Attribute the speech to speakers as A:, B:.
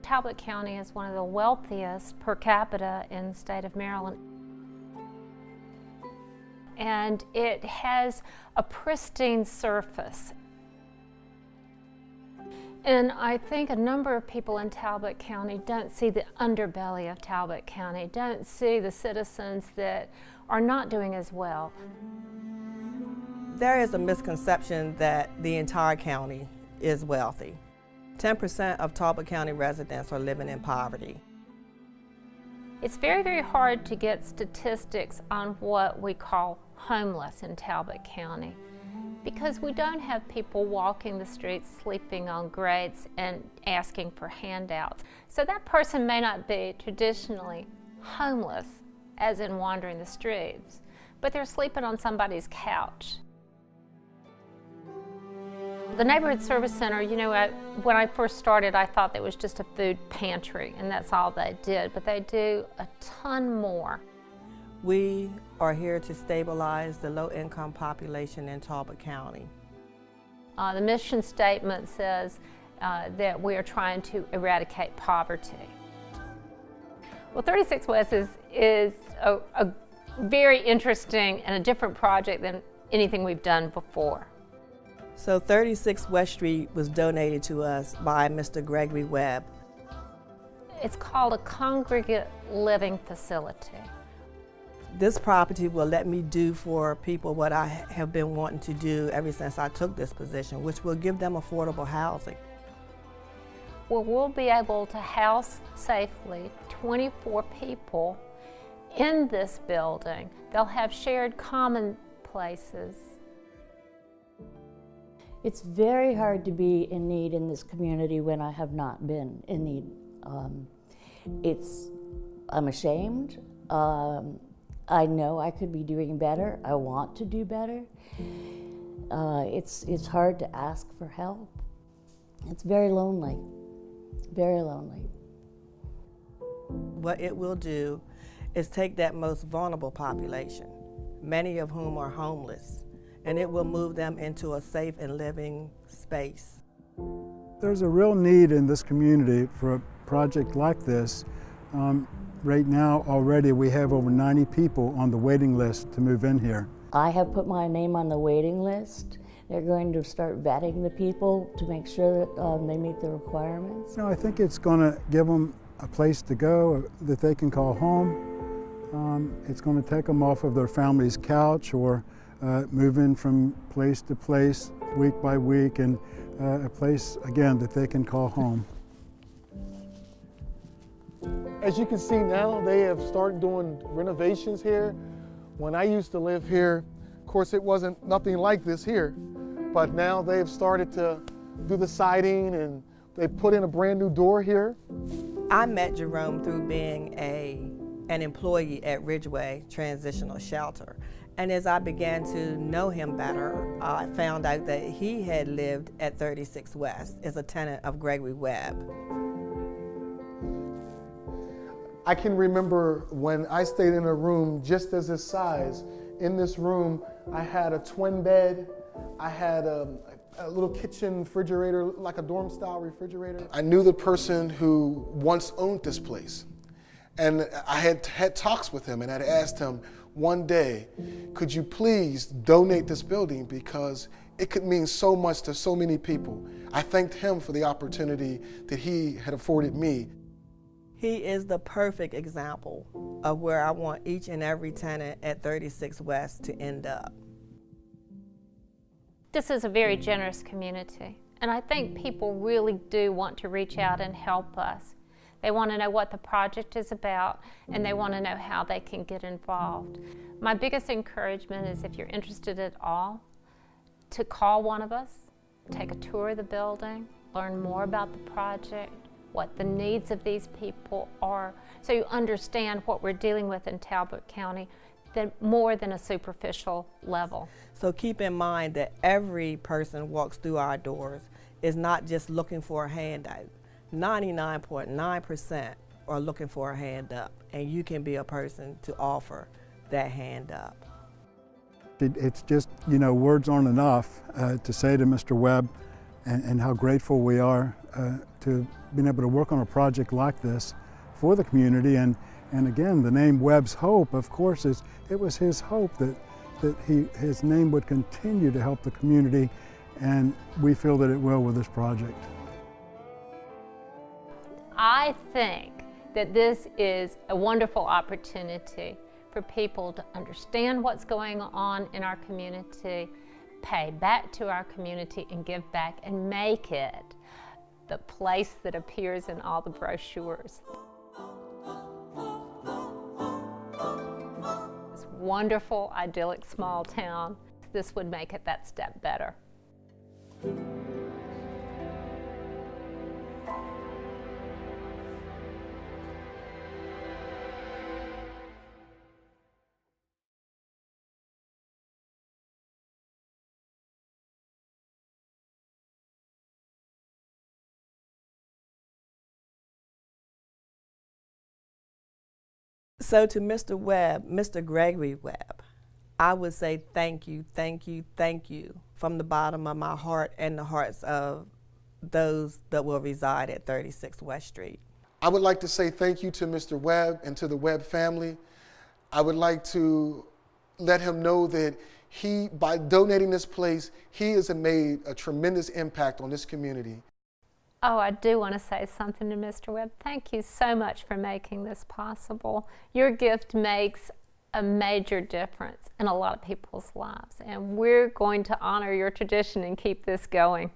A: Talbot County is one of the wealthiest per capita in the state of Maryland. And it has a pristine surface. And I think a number of people in Talbot County don't see the underbelly of Talbot County, don't see the citizens that are not doing as well.
B: There is a misconception that the entire county is wealthy. 10% of Talbot County residents are living in poverty.
A: It's very, very hard to get statistics on what we call homeless in Talbot County, because we don't have people walking the streets, sleeping on grates, and asking for handouts. So that person may not be traditionally homeless, as in wandering the streets, but they're sleeping on somebody's couch. The Neighborhood Service Center, you know, when I first started, I thought that was just a food pantry, and that's all they did, but they do a ton more.
B: We are here to stabilize the low-income population in Talbot County.
A: The mission statement says that we are trying to eradicate poverty. Well, 36 West is a very interesting and a different project than anything we've done before.
B: So 36 West Street was donated to us by Mr. Gregory Webb.
A: It's called a congregate living facility.
B: This property will let me do for people what I have been wanting to do ever since I took this position, which will give them affordable housing.
A: Well, we'll be able to house safely 24 people in this building. They'll have shared common places.
C: It's very hard to be in need in this community when I have not been in need. I'm ashamed. I know I could be doing better. I want to do better. It's hard to ask for help. It's very lonely, very lonely.
B: What it will do is take that most vulnerable population, many of whom are homeless, and it will move them into a safe and living space.
D: There's a real need in this community for a project like this. Right now, already we have over 90 people on the waiting list to move in here.
C: I have put my name on the waiting list. They're going to start vetting the people to make sure that they meet the requirements.
D: You know, I think it's going to give them a place to go that they can call home. It's going to take them off of their family's couch or move in from place to place, week by week, and a place, again, that they can call home.
E: As you can see now, they have started doing renovations here. When I used to live here, of course, it wasn't nothing like this here, but now they've started to do the siding and they put in a brand new door here.
B: I met Jerome through being an employee at Ridgeway Transitional Shelter. And as I began to know him better, I found out that he had lived at 36 West as a tenant of Gregory Webb.
E: I can remember when I stayed in a room just as this size. In this room, I had a twin bed. I had a little kitchen refrigerator, like a dorm-style refrigerator. I knew the person who once owned this place. And I had talks with him and I'd asked him one day, could you please donate this building because it could mean so much to so many people. I thanked him for the opportunity that he had afforded me.
B: He is the perfect example of where I want each and every tenant at 36 West to end up.
A: This is a very generous community, and I think people really do want to reach out and help us. They want to know what the project is about, and they want to know how they can get involved. My biggest encouragement is if you're interested at all, to call one of us, take a tour of the building, learn more about the project, what the needs of these people are, so you understand what we're dealing with in Talbot County, more than a superficial level.
B: So keep in mind that every person walks through our doors is not just looking for a handout. 99.9% are looking for a hand up, and you can be a person to offer that hand up.
D: It's just, you know, words aren't enough to say to Mr. Webb, and how grateful we are to being able to work on a project like this for the community. And again, the name Webb's Hope, of course, it was his hope that his name would continue to help the community, and we feel that it will with this project.
A: I think that this is a wonderful opportunity for people to understand what's going on in our community, pay back to our community and give back, and make it the place that appears in all the brochures. This wonderful, idyllic small town, this would make it that step better.
B: So to Mr. Webb, Mr. Gregory Webb, I would say thank you, thank you, thank you from the bottom of my heart and the hearts of those that will reside at 36 West Street.
E: I would like to say thank you to Mr. Webb and to the Webb family. I would like to let him know that by donating this place, he has made a tremendous impact on this community.
A: Oh, I do want to say something to Mr. Webb. Thank you so much for making this possible. Your gift makes a major difference in a lot of people's lives, and we're going to honor your tradition and keep this going.